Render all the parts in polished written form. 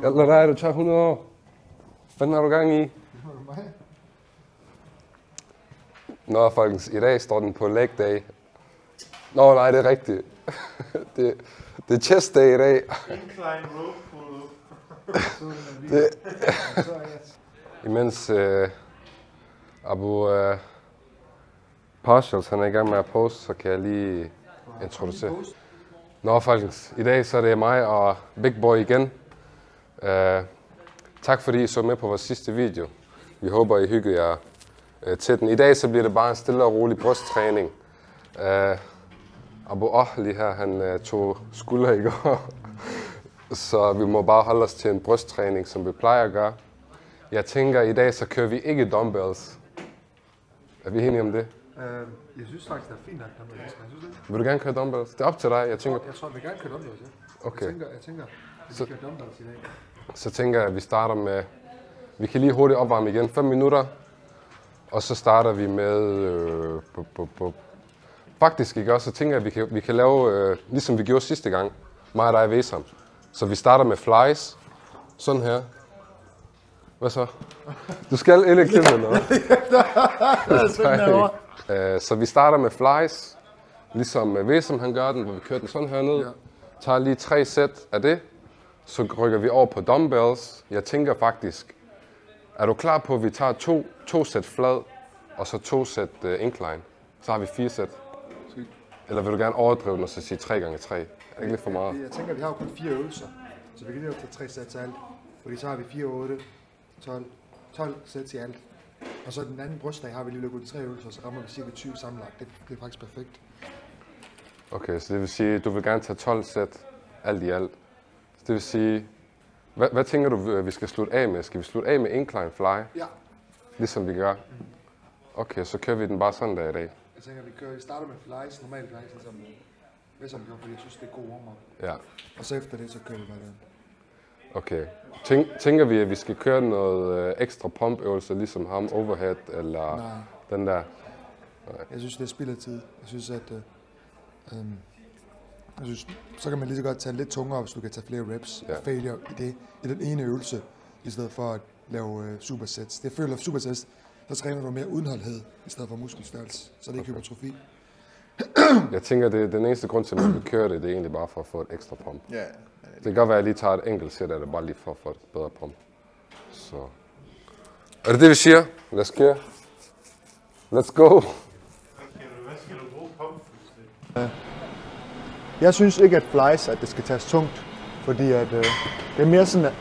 Jeg lader dig, du tager 100 år. Hvad har du gang i? Nå, folkens, i dag står den på leg day. Nå, nej, det er rigtigt. det er chest day i dag. Incline rope pull-up. Imens Abu Partials, han er i gang med at poste, så kan jeg lige introducere. Nå, folkens, i dag så er det mig og Big Boy igen. Tak fordi I så med på vores sidste video. Vi håber, I hyggede jer til den. I dag så bliver det bare en stille og rolig brysttræning. Abu Ahli her, han tog skulder i går. Så vi må bare holde os til en brysttræning, som vi plejer at gøre. Jeg tænker, i dag så kører vi ikke dumbbells. Er vi enige om det? Jeg synes faktisk, det er fint at komme med. Vil du gerne køre dumbbells? Det er op til dig. Jeg tror, jeg vil gerne køre dumbbells, ja. Okay. Jeg tænker, at vi kører dumbbells i dag. Så tænker jeg, at vi starter med... Vi kan lige hurtigt opvarme igen. 5 minutter. Og så starter vi med... Faktisk ikke også, så tænker jeg, at vi kan lave, ligesom vi gjorde sidste gang. Mig og dig og Vesam. Så vi starter med flies. Sådan her. Hvad så? Du skal ikke klippe noget. Så vi starter med flies. Ligesom Vesam han gør den, hvor vi kører den sådan her ned. Tager lige 3 sæt af det. Så rykker vi over på dumbbells. Jeg tænker faktisk, er du klar på, at vi tager to sæt flad, og så 2 sæt incline? Så har vi 4 sæt. Eller vil du gerne overdrive den og så sige 3x3? Er det ikke lidt for meget? Jeg tænker, at vi har jo kun 4 øvelser, så vi kan lige tage 3 sæt til alt. Fordi så har vi 4, 8, 12 sæt til alt. Og så den anden brystdag har vi lige lukket 3 øvelser, så rammer vi cirka 20 sammenlagt. Det er faktisk perfekt. Okay, så det vil sige, at du vil gerne tage 12 sæt alt i alt. Så det vil sige, hvad tænker du, vi skal slutte af med? Skal vi slutte af med incline fly? Ja. Ligesom vi gør? Okay, så kører vi den bare sådan der i dag. Jeg tænker, vi starter med flies, normal flies, ligesom Vesam gør, fordi jeg synes, det er god warm-up. Ja. Og så efter det, så kører vi bare den. Okay. Tænker vi, at vi skal køre noget ekstra pumpøvelser, ligesom ham overhead, eller Nej. Den der? Nej. Jeg synes, det er spild af tid. Jeg synes, at så kan man lige så godt tage lidt tungere, hvis du kan tage flere reps og failure i den ene øvelse, i stedet for at lave supersets. Det føler supersets, så træner du mere udenholdhed, i stedet for muskelstørrelse, så det er ikke hypertrofi. Jeg tænker, at den eneste grund til, at man vil køre det, det er egentlig bare for at få et ekstra pump. Ja. Det kan godt være, at jeg lige tager et enkelt sæt af det, bare lige for at få et bedre pump. Så. Er det det, vi siger? Let's køre. Let's go. Hvad skal du bruge pump? Jeg synes ikke, at flies, at det skal tages tungt, fordi at, det er mere sådan,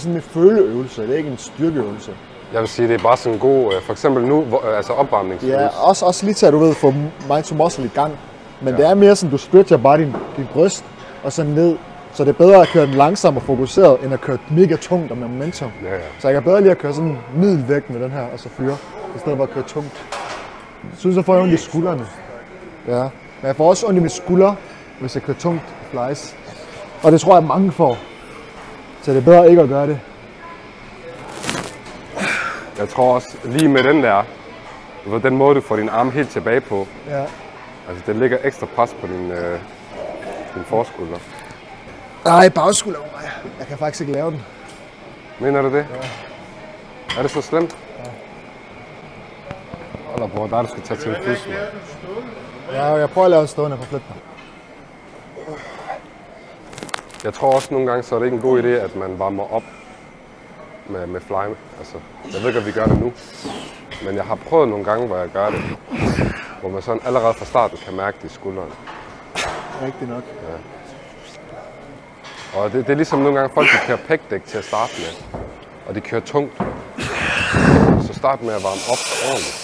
en føleøvelse, det er ikke en styrkeøvelse. Jeg vil sige, det er bare sådan en god, for eksempel nu, altså opvarmningsøvelse. Ja, også lige til at du ved, få mind to muscle i gang. Men det er mere sådan, du stretcher bare din bryst og så ned. Så det er bedre at køre den langsomt og fokuseret, end at køre mega tungt og med momentum. Ja. Så jeg kan bedre lige at køre sådan middelvægt med den her, og så fyre, i stedet for at køre tungt. Jeg synes, jeg får ondt i skuldrene. Ja, men jeg får også ondt i mine skuldre, hvis jeg kører tungt flies. Og det tror jeg, mange får. Så det er bedre ikke at gøre det. Jeg tror også, lige med den der, den måde du får din arm helt tilbage på. Ja. Altså, det ligger ekstra pres på din forskulder. Nej, bagskulder. Jeg kan faktisk ikke lave den. Mener du det? Ja. Er det så slemt? Ja. Hold da på, der du skal tage til en fys. Ja, jeg prøver at lave en stående på flippen. Jeg tror også nogle gange, så er det ikke en god idé, at man varmer op med fly. Altså, jeg ved ikke, at vi gør det nu. Men jeg har prøvet nogle gange, hvor jeg gør det. Hvor man sådan allerede fra starten kan mærke det i skuldrene. Rigtig nok. Ja. Og det er ligesom nogle gange folk, der kører pækdæk til at starte med. Og de kører tungt. Så start med at varme op ordentligt.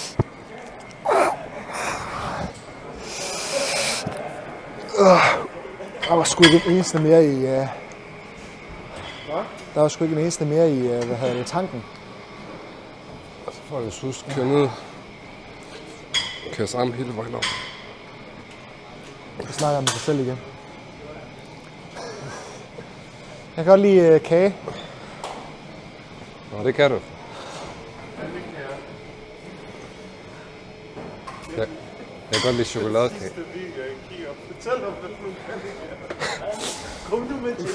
Der var sgu ikke en eneste mere i... Der var sgu ikke en eneste mere i, tanken. Altså for at huske, køre ned. Køre sammen hele vejen op. Jeg snakker med sig selv igen. Jeg kan godt lide kage. Nå, det kan du. Jeg kan godt lide chokoladekage. Kom du med til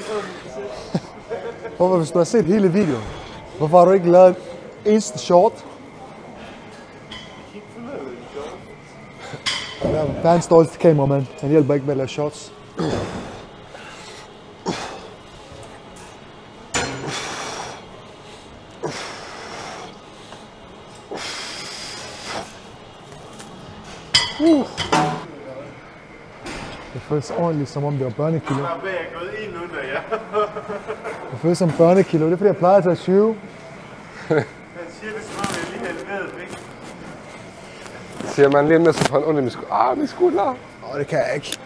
Hvorfor, hvis du har set hele videoen, hvorfor har du ikke lavet en eneste short? Jeg er verdens dårligste kameramand. Han hjælper ikke med at lave shorts. Det føles ordentligt, som om det var børnekilo. Jeg er gået ind under, ja. Det føles som børnekilo. Det er fordi, jeg plejer at tage 20. Han siger det, som om jeg lige har leveret, ikke? Siger man lige om det, så får han ondt i min skulder. Min skulder. Det kan jeg ikke.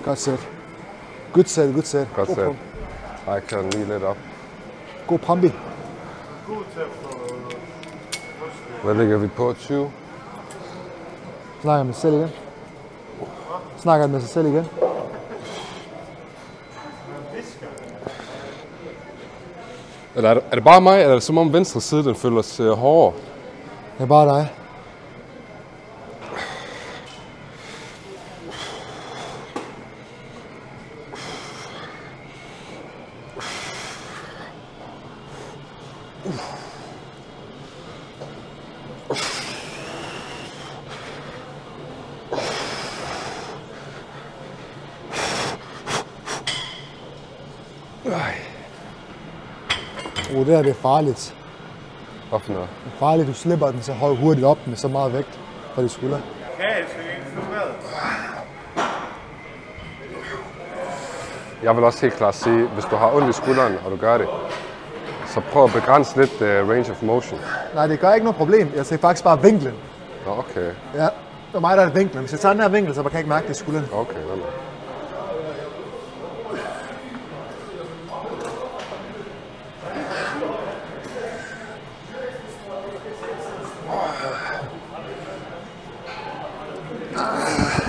Godt sæt. Good set, good set. Godt sæt. Jeg kører den lige lidt op. God pumpi. God til at få... Hvad ligger vi på? 20? Snakker med sig selv igen. Snakker med sig selv igen. Eller er det bare mig, eller er det som om venstre side den føles hårdere? Det er bare dig. Det her det er farligt. Hvad for noget? Det er farligt, du slipper den så hurtigt op med så meget vægt fra de skuldre. Ja, jeg skal ikke få med. Jeg vil også helt klart sige, hvis du har ondt i skulderen, og du gør det, så prøv at begrænse lidt range of motion. Nej, det gør ikke noget problem. Jeg ser faktisk bare vinklen. Nå, okay. Ja, det er mig, der er vinklen. Hvis jeg tager den her vinkel, så kan jeg ikke mærke det i skulderen. Okay, hvad med?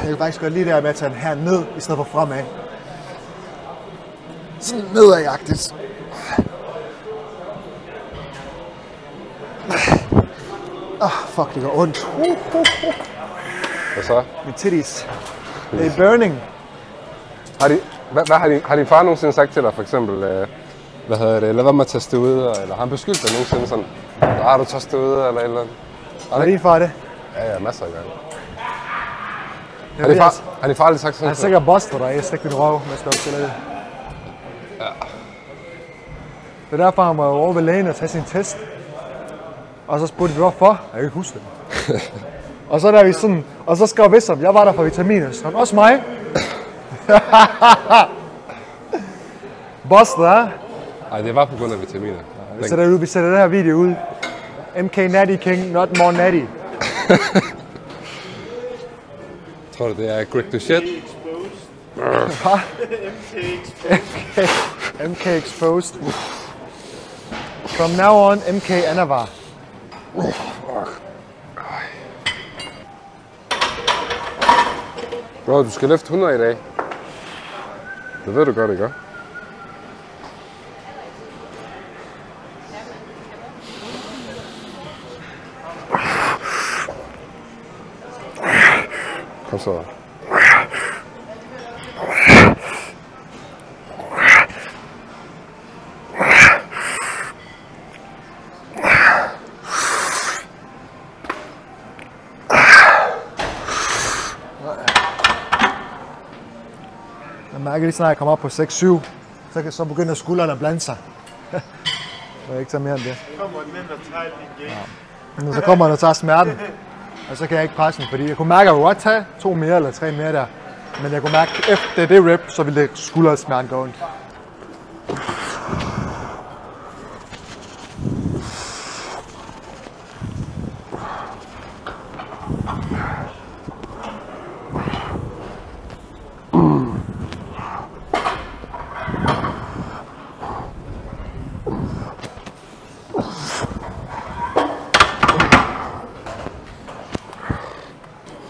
Jeg kan faktisk godt lide det her med at tage den her ned, i stedet for fremad. Sådan nedadjagtigt. Fuck, det gør ondt. Hvad så? Min titties. Det er burning. Har din far nogensinde sagt til dig, for eksempel, lad være med at teste ud, eller har han beskyldt dig nogensinde sådan, du testet ud, eller et eller andet? Har din far det? Ja, masser af gange. Har din far aldrig sagt sådan? Han er sikkert bustet dig, jeg stikker din røv, jeg skal op til det. Ja. Det er derfor, han var over ved lægen og tage sin test. Og så spurgte vi, hvorfor? Jeg kan ikke huske det. Og så der vi sådan, og så skrev vi som, jeg var der for vitaminer, så også mig. Bustet, hva'? Ej, det var på grund af vitaminer. Vi sætter den her video ud. MK Natty King, not more natty. Tror du, det er Greg the Shit? MK Exposed. From now on, MK Anavar. Bro, du skal løfte 100 i dag. Det ved du godt, ikke? Kom så. Jeg mærker lige snart, at jeg kommer op på 6-7, så begynder skuldrene at blande sig. Jeg vil ikke tage mere end det. Kommer den ind og tager din game. Men så kommer den og tager smerten, og så kan jeg ikke presse den, fordi jeg kunne mærke, at jeg kunne godt tage 2 mere eller 3 mere der. Men jeg kunne mærke, at efter det rep, så ville det skuldersmerten gå ondt.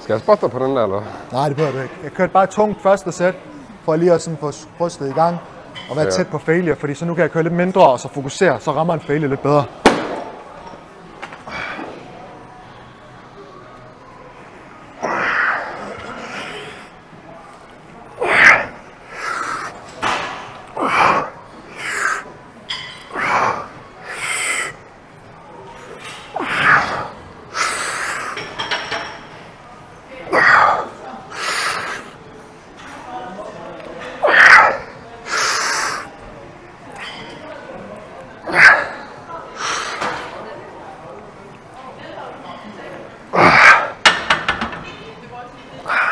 Skal jeg spotte dig på den der, eller? Nej, det behøver du ikke. Jeg kørte bare tungt første sæt, for lige at sådan få brystet i gang og være tæt på failure, fordi så nu kan jeg køre lidt mindre og så fokusere, så rammer en failure lidt bedre.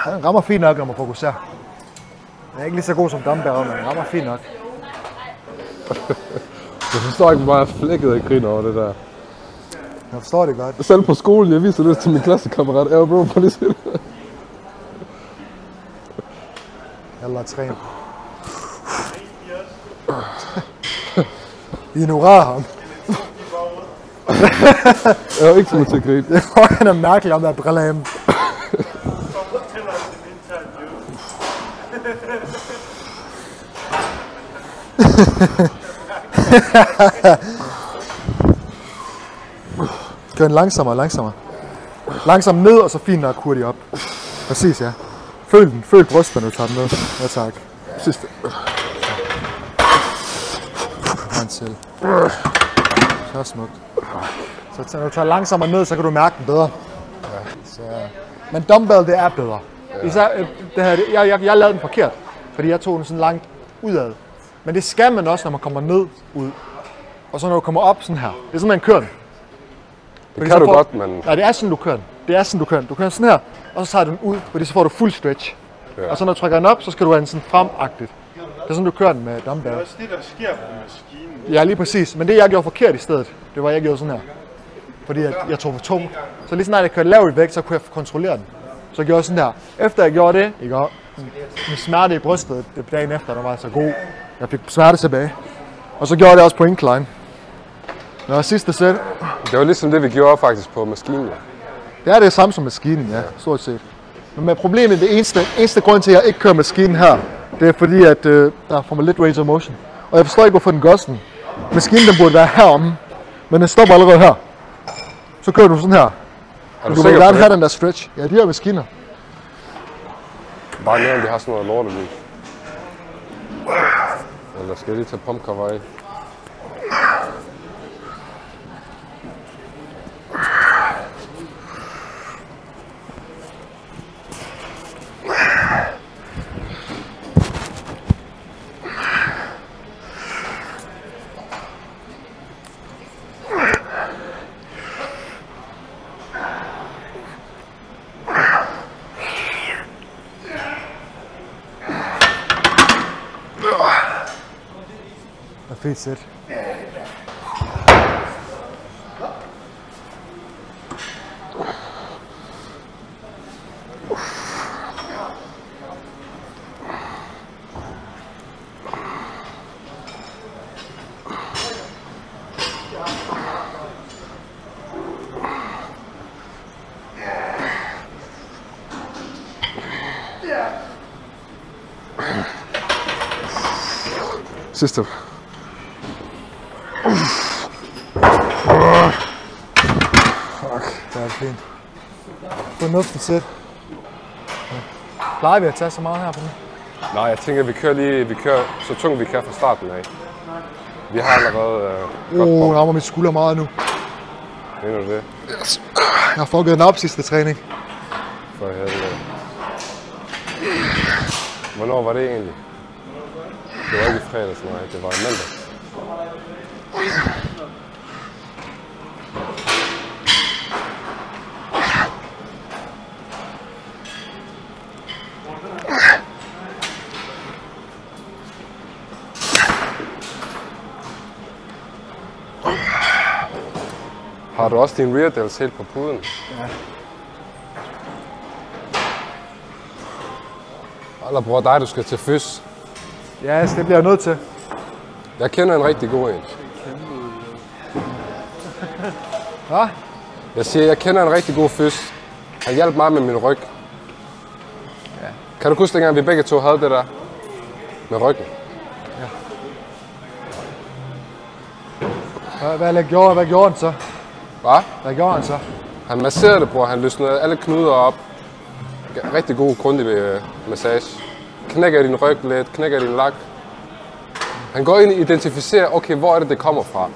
Den rammer fint nok, når man fokuserer. Den er ikke lige så god som dumbbell, men den rammer fint nok. Jeg forstår ikke, hvor meget flækket jeg griner over det der. Jeg forstår det godt. Selv på skolen, jeg viser det til min klassekammerat. Ja, bro, på lige se det. Eller træne. Ignorerer ham. Jeg er ikke så til at grine. Det er han er mærkelig om der briller hjemme. Kør den langsommere. Langsomt ned, og så fint nok hurtigt op. Præcis, ja. Føl den. Føl brystet, når du tager den ned. Ja, tak. Sidste. Han selv. Så smukt. Så når du tager langsommere ned, så kan du mærke den bedre. Så. Men dumbbell, det er bedre. Især, det her, jeg lavede den forkert, fordi jeg tog den sådan langt udad. Men det skal man også, når man kommer ned ud. Og så når du kommer op sådan her. Det er sådan, man kører den. Det kan du godt, men... Nej, det er sådan, du kører den. Det er sådan, du kører den. Du kører sådan her, og så tager du den ud, fordi så får du fuld stretch. Ja. Og så når du trykker den op, så skal du have den sådan fremagtigt. Det er sådan, du kører den med dumbbell. Det er også det, der sker på maskinen. Ja, lige præcis. Men det, jeg gjorde forkert i stedet, det var, at jeg gjorde sådan her. Fordi jeg tog for tung. Så lige snart jeg kørte lavt vægt, så kunne jeg kontrollere den. Så jeg gjorde sådan her. Efter jeg gjorde det, min smerte i brystet, dagen efter, der var så god. Jeg fik smerte tilbage. Og så gjorde jeg det også på incline. Nå, sidste sæt. Det var ligesom det, vi gjorde faktisk på maskinen. Det er det samme som maskinen, ja, stort set. Men med problemet, det eneste grund til, at jeg ikke kører maskinen her, det er fordi, at der er for lidt range of motion. Og jeg forstår ikke, hvorfor den gør sådan. Maskinen, den burde være heromme, men den stopper allerede her. Så kører du sådan her. Er du vil sikker gerne på have det? den der stretch. Ja, de her maskiner. Bare nævnt, de har sådan noget lortelys. Eller skal jeg lige tage pumpcover af? Fedt sæt. Sidste. Det er fint. Fornuftigt sæt. Plejer vi at tage så meget her på den? Nej, jeg tænker, vi kører så tungt vi kan fra starten af. Vi har allerede godt på. Jeg rammer mit skulder meget nu. Mener du det? Yes. Jeg har fucket den op sidste træning. For helvede. Hvornår var det egentlig? Det var ikke i fredags, nej. Det var i mandag. Har du også din rear delts helt på puden? Ja. Eller bror, dig du skal til fys. Ja, det bliver jeg nødt til. Jeg kender en rigtig god en. Hvad? Jeg siger, jeg kender en rigtig god fys. Han hjalp mig med min ryg. Kan du huske dengang, vi begge to havde det der med ryggen? Ja. Hvad gjorde han så? Hvad? Hvad gjorde han så? Han masserede det, bror. Han løsnede alle knuder op. Rigtig god, grundig massage. Knækker din ryg lidt, knækker din lak. Han går ind og identificerer, okay, hvor er det kommer fra.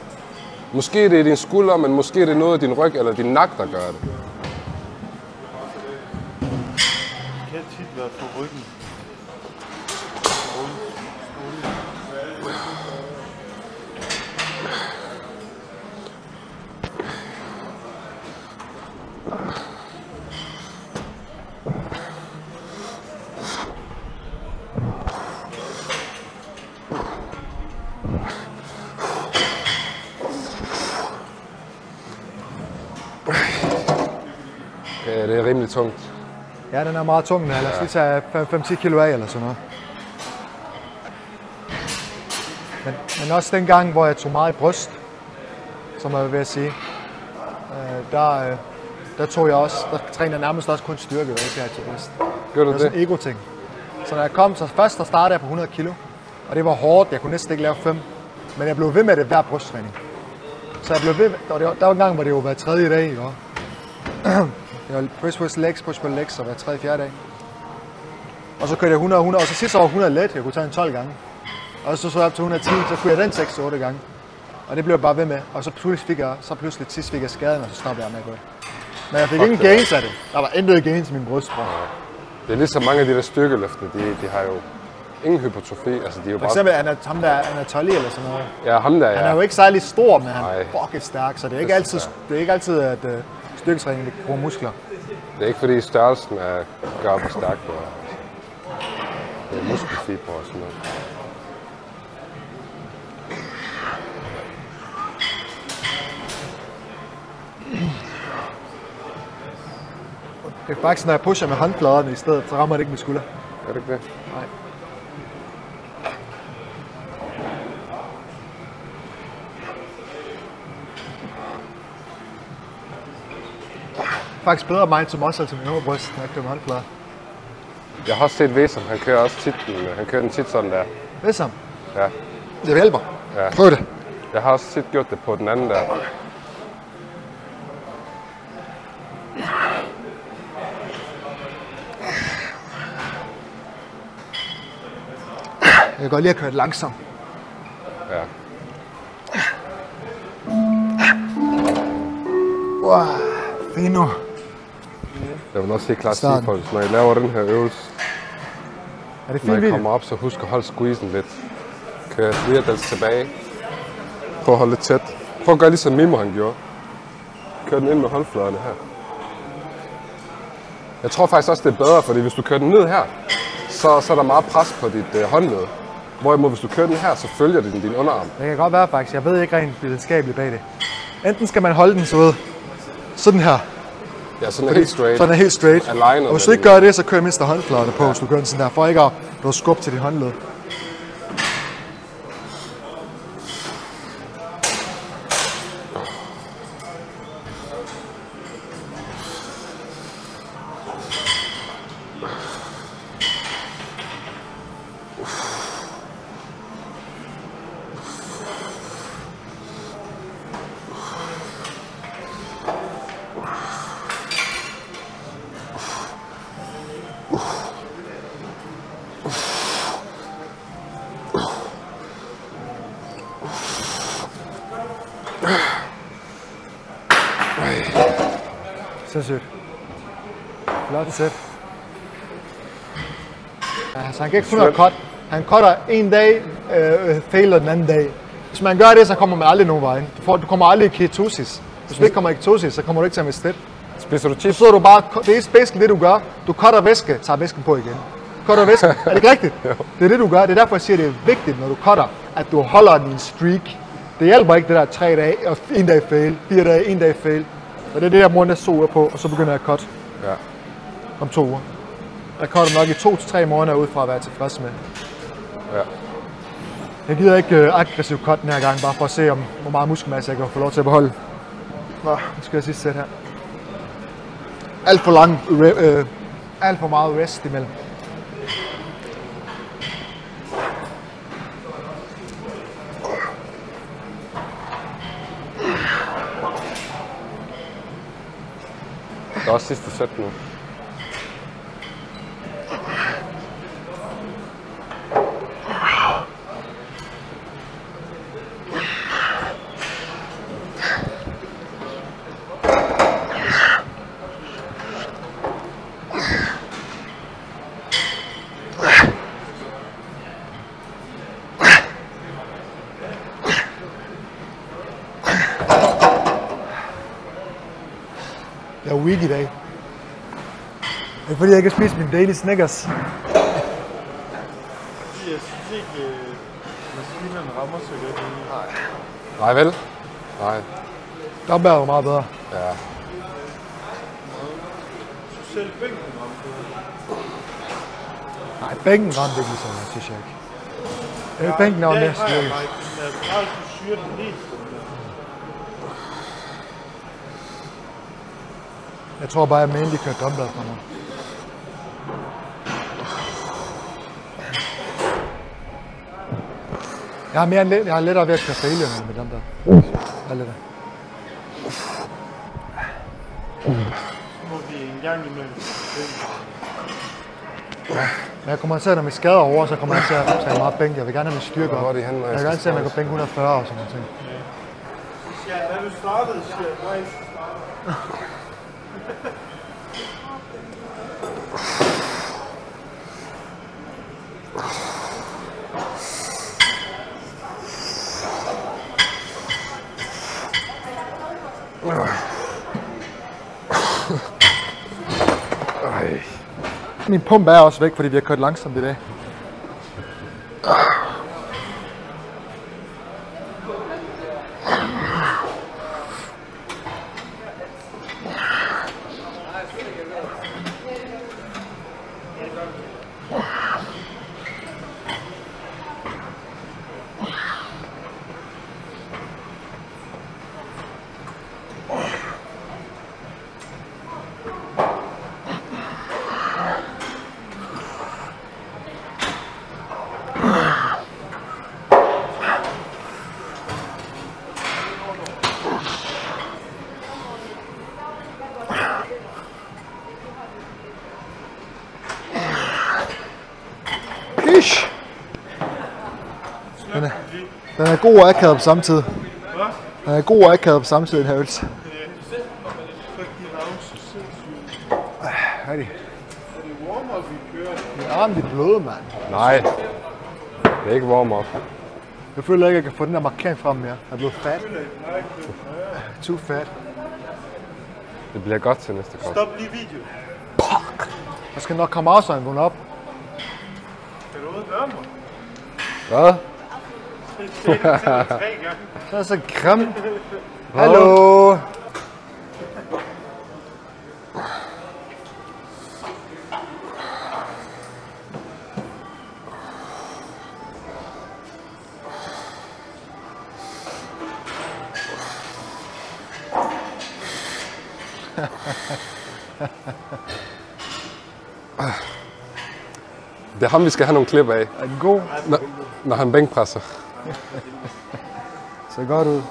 Måske det er din skulder, men måske det er noget af din ryg eller din nak, der gør det. Det kan tit være på ryggen. Okay, det er rimelig tungt. Ja, den er meget tung. Lad os lige tage 5-10 kilo af eller sådan noget. Men også den gang, hvor jeg tog meget i bryst, som jeg vil ved at sige, der tog jeg også, der trænede jeg nærmest også kun styrke, hvad jeg til bryst. Gør du det? Det var sådan det? en ego-ting. Så når jeg kom, så først der startede jeg på 100 kilo, og det var hårdt, jeg kunne næsten ikke lave 5, men jeg blev ved med det hver brysttræning. Så jeg blev ved, der var en gang, hvor det jo hver tredje dag, ikke? Det var push legs, push legs, og hver tredje, fjerde dag. Og så kørte jeg 100, og så sidst var 100 let, jeg kunne tage en 12 gange. Og så jeg op til 110, så kunne jeg den 6-8 gange. Og det blev jeg bare ved med, og så pludselig sidst fik jeg skaden, og så stoppede jeg med at gå. Men jeg fik ingen gains af det. Der var intet gains i min bryst, bror. Det er ligesom mange af de der styrkeløftene, de har jo ingen hypertrofi. Altså, de er jo For eksempel ham der Anatoly eller sådan noget. Ja, ham der, ja. Han er jo ikke særlig stor, men han Nej. er fucking stærk, så det er ikke altid at styrketræning bruger muskler. Det er ikke fordi størrelsen gør op stærk på. Det er muskelfiber og sådan noget. Det er faktisk, når jeg pusher med håndfladerne i stedet, så rammer det ikke min skulder. Er det ikke det? Nej. Faktisk bedre mig til muscle til min øverbryst, når jeg kører med håndflader. Jeg har også set Vesam, han kører også tit, han kører den tit sådan der. Vesam? Ja. Det hjælper. Ja. Prøv det. Jeg har også tit gjort det på den anden der. Jeg kan godt lide at køre det langsomt. Ja. Wow, fino. Jeg vil også helt klart sige, folk, når I laver den her øvelse, Er det når fint I kommer op, så husk at holde squeezen lidt. Kør slirdals tilbage. Prøv at holde lidt tæt. Prøv at gøre ligesom Mimo han gjorde. Kør den ind med håndfladerne her. Jeg tror faktisk også, det er bedre, fordi hvis du kører den ned her, så er der meget pres på dit håndled. Hvorimod hvis du kører den her, så følger det din underarm. Det kan godt være faktisk. Jeg ved ikke rent videnskabeligt bag det. Enten skal man holde den sådan her. Ja, sådan er helt straight. Sådan er helt straight. Alignet Og hvis du ikke gør det, så kører mindst håndfladerne på, hvis du gør den sådan her, for ikke at skubbe til dit håndled. Sindssygt. Flot sæt. Altså han kan ikke finde cut. Han cutter en dag, failer den anden dag. Hvis man gør det, så kommer man aldrig nogen vej. Du kommer aldrig i ketosis. Hvis du ikke kommer i ketosis, så kommer du ikke til at miste fedt. Spiser du chips? Så sidder du bare, det er basically det du gør. Du cutter væske, tager væsken på igen. Cutter væsken, er det ikke rigtigt? Det er det du gør. Det er derfor jeg siger, det er vigtigt, når du cutter, at du holder din streak. Det hjælper ikke det der 3 dage, og 1 dag fail, 4 dage, 1 dag fail. Og det er det, jeg bruger næste 2 uger på, og så begynder jeg at cut Ja. om 2 uger. Jeg cutter nok i 2 til 3 måneder ud fra at være tilfreds med. Ja. Jeg gider ikke aggressiv cut den her gang, bare for at se, hvor meget muskelmasse jeg kan få lov til at beholde. Nå, nu skal jeg sidste sæt her. Alt for meget rest imellem. er også sidste sæt nu. Jeg er weak i dag. Det er fordi, jeg ikke har spist min daily Snickers. Jeg synes ikke, maskinerne rammer så godt. Nej vel? Nej. Dumbbell var meget bedre. Ja. Så selv bænken ramte. Nej, bænken ramte ikke ligesom, jeg synes jeg ikke. Bænken er jo mere styrke. Jeg har altid syret den helt. Jeg tror bare, at Mandy kører dumbbell for mig. Jeg har lettere ved at køre failure med dumbbell. Jeg er lettere. Må vi en gang imellem. Men jeg kommer til at når mit skader over, så kommer jeg til at tage meget bænk. Jeg vil gerne have min styrke op. Hvor er de henne, når Jeg vil gerne se, at man kan bænke 140 og sådan noget ting. Ja, da du startede, siger jeg, nej, startede. Min pumpe er også væk, fordi vi har kørt langsomt i dag. Ish. Den er god og akavet på samme tid. Den er god og akavet på samme tid, den her øvelse. Hvad er det? Min arm, de er bløde, mand. Nej. Det er ikke warm-up. Jeg føler ikke, at jeg kan få den der markering frem mere. Jeg er blevet fat. Too fat. Det bliver godt til næste gang. Stop lige video. Jeg skal nok komme afstand vågne op. Kan du ud og gøre mig? Hvad? Det er 3 gange. Det er så grim. Hallo. Det er ham, vi skal have nogle klip af, Er den god? når han bænkpresser. Så godt ud.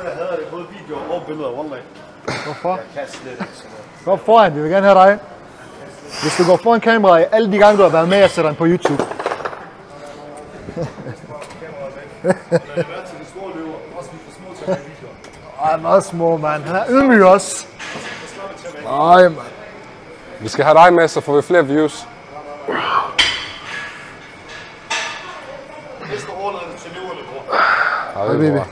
Jeg havde det både videoer og billeder af One Hvorfor? Jeg kan slet ikke sådan noget. Gå foran, vi vil gerne have dig. Hvis du går foran kameraet alle de gange, du har været med, jeg sætter den på YouTube. Ej, meget små, mand. Han er ydmyg også. Nej, mand. Vi skal have dig med, så får vi flere views. Næste overlader det til løverne, bror. Ja, Hej, det er baby. bra.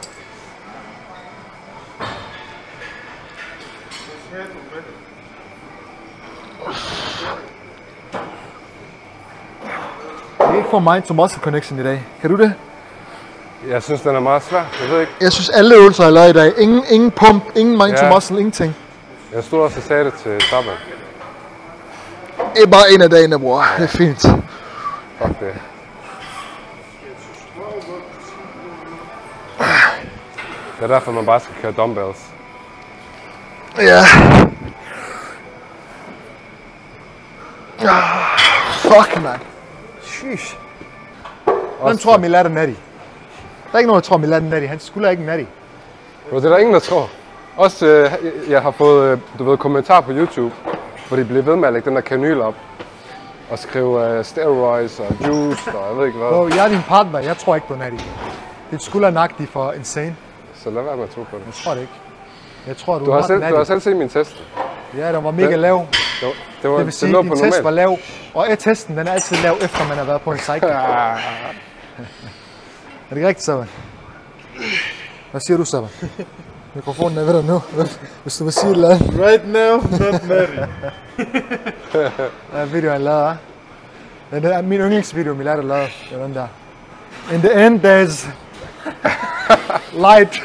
Jeg kan ikke få mind to muscle connection i dag. Kan du det? Jeg synes, den er meget svær. Jeg ved ikke. Jeg synes, alle øvelser har lavet i dag. Ingen pump, ingen mind to muscle, ingenting. Jeg stod også og sagde det til Tabak. Det er bare en af dagene, bror. Det er fint. Fuck det. Det er derfor, man bare skal køre dumbbells. Ja. Fuck, man. Sheesh. Hvem tror, Milad er natty? Der er ikke nogen, der tror, Milad er natty. Han skulle ikke natty. Det er der ingen, der tror. Også, jeg har fået, du ved, kommentarer på YouTube, hvor de bliver ved med at lægge den der kanyl op. Og skrive steroids og juice og jeg ved ikke hvad. Bro, jeg er din partner, jeg tror ikke på natty. Dit skulder for insane. Så lad være med at tro på det. Jeg tror det ikke. Jeg tror, Du har selv set min test. Ja, den var mega lav. Det vil sige, at din test var lav. Og testen den er altid lav, efter man har været på en cycle. Er det ikke rigtigt, Saban? Hvad siger du, Saban? Mikrofonen er ved dig nu. Hvis du vil sige et eller andet. Right now, not married. Ja, videoen er lavet, Det er min yndlingsvideo, min lader lavet. Det er den der. In the end, there's light.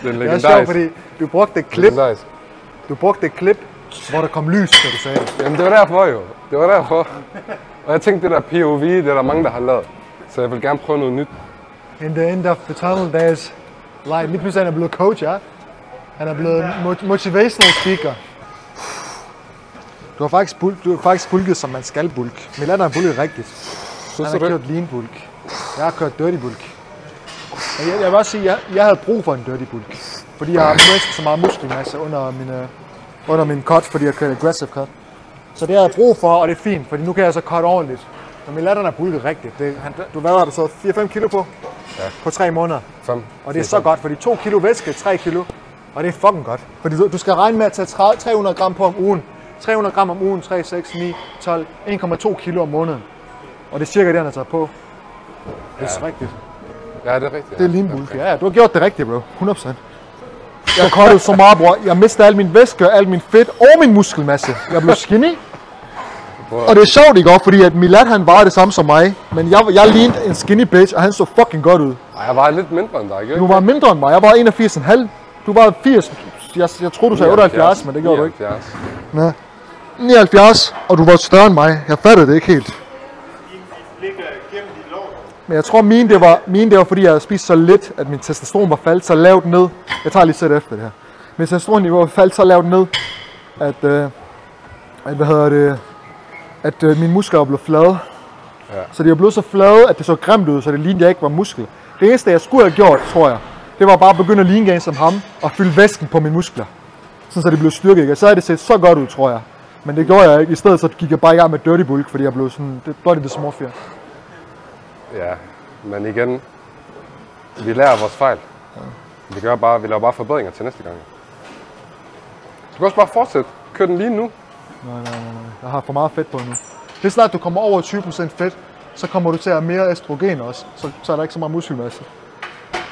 Den det er sjovt, fordi du brugte et klip. Legendarisk. Du brugte et klip, hvor der kom lys, da du sagde det. Jamen det var derfor jo. Det var derfor. Og jeg tænkte, det der POV, det er der mange, der har lavet. Så jeg vil gerne prøve noget nyt. In the end of the tunnel, there's light. Lige pludselig er han blevet coach, ja? Han er blevet motivational speaker. Du har faktisk bulket, som man skal bulke. Milan har bulket rigtigt. Han har kørt lean bulk. Jeg har kørt dirty bulk. Jeg vil også sige, at jeg havde brug for en dirty bulk. Fordi jeg har mistet så meget muskelmasse under min cut, fordi jeg kørte aggressive cut. Så det havde jeg brug for, og det er fint, fordi nu kan jeg så cut ordentligt. Når Milan har bulket rigtigt. Du hvad har du så 4-5 kilo på? Ja. På 3 måneder. 5. Og det er så godt, fordi 2 kilo væske, 3 kilo. Og det er fucking godt. Fordi du skal regne med at tage 300 gram på om ugen. 300 gram om ugen, 3, 6, 9, 12, 1,2 kilo om måneden. Og det er cirka det, han har taget på. Det er rigtigt. Ja, det er rigtigt. Det er lean bulk. Ja, du har gjort det rigtigt, bro. 100%. Jeg cuttede så meget, bror. Jeg mistede al min væske, al min fedt og min muskelmasse. Jeg blev skinny. Og det er sjovt, ikke? Fordi at Milad, han var det samme som mig. Men jeg lignede en skinny bitch, og han så fucking godt ud. Ej, jeg var lidt mindre end dig, ikke? Du var mindre end mig. Jeg var 81,5. Du var 80. Jeg tror du sagde 78, men det gjorde 79. du ikke. Ja. 79, og du var større end mig. Jeg fattede det ikke helt. Men jeg tror, mine det var fordi, jeg havde spist så lidt, at min testosteron var faldet så lavt ned. Jeg tager lige sæt efter det her. Min testosteronniveau var faldet så lavt ned, at mine muskler var blevet flade. Ja. Så de var blevet så flade, at det så grimt ud, så det lignede, jeg ikke var muskel. Det eneste, jeg skulle have gjort, tror jeg, det var bare at begynde at ligne en som ham, og fylde væsken på mine muskler. Sådan så de blev styrket, ikke? Så havde det set så godt ud, tror jeg. Men det gjorde jeg ikke. I stedet så gik jeg bare i gang med dirty bulk, fordi jeg blev sådan, det bloody dysmorphia. Ja, men igen, vi lærer vores fejl. Ja. Vi laver bare forbedringer til næste gang. Du kan også bare fortsætte. Kør den lige nu. Nej. Jeg har for meget fedt på nu. Lige snart du kommer over 20% fedt, så kommer du til at have mere østrogen også. Så er der ikke så meget muskelmasse.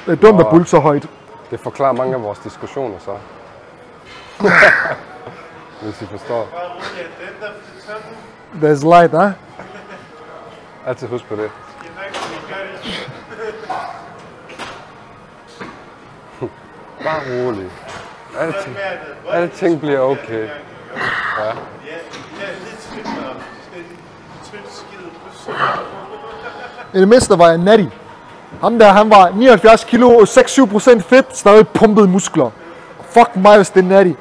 Det er dumt at bulke så højt. Det forklarer mange af vores diskussioner så. Hvis I forstår. There's light, huh? Altid husk på det. Bare rolig. Alting bliver okay. Ja. I det mindste var jeg natty. Ham der, han var 79 kilo og 6-7% fedt, stadig pumpede muskler. Fuck mig, hvis det er natty.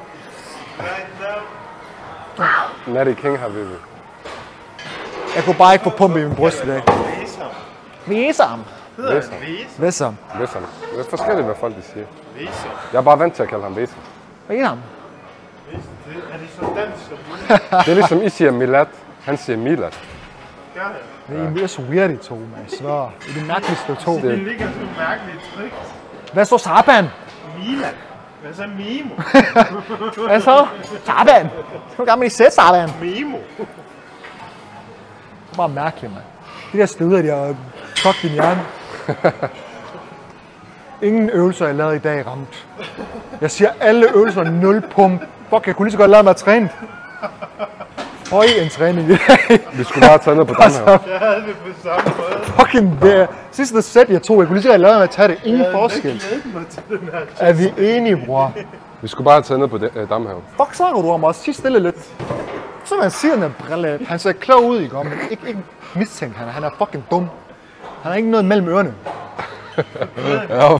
Natty King har vi. Jeg kunne bare ikke få pumpet i min bryst i dag. Vesam. Vesam. Vesam. Det er forskelligt, hvad folk de siger. Jeg er bare vant til at kalde ham Vesam. Vesam. Er det så dansk? Det er ligesom I siger Milad, han siger Milad. Det er så weird i to, man. Så det er det mærkeligste to. Det ligger så mærkeligt tryk. Hvad så Saban? Milan. Hvad så Mimo? Hvad så? Saban. Så kan man ikke sætte Saban. Mimo. Det er bare mærkeligt, man. De der steder, de har kogt din hjerne. Ingen øvelser, jeg lavede i dag, ramt. Jeg siger alle øvelser 0 pump. Fuck, jeg kunne lige så godt lade mig at træne. Høj en træning i dag. Vi skulle bare tage ned på den her. Jeg havde det på samme måde. Fucking det sidste sæt, jeg tog. Jeg kunne lige så godt lade mig at tage det. Ingen forskel. Er vi enige, bror? Vi skulle bare tage ned på Damhaven. Fuck, snakker du om os? Sig stille lidt. Så man siger, han er brille. Han ser klog ud, ikke? Men ikke mistænkt. Han er fucking dum. Han har ikke noget mellem ørerne. Ja.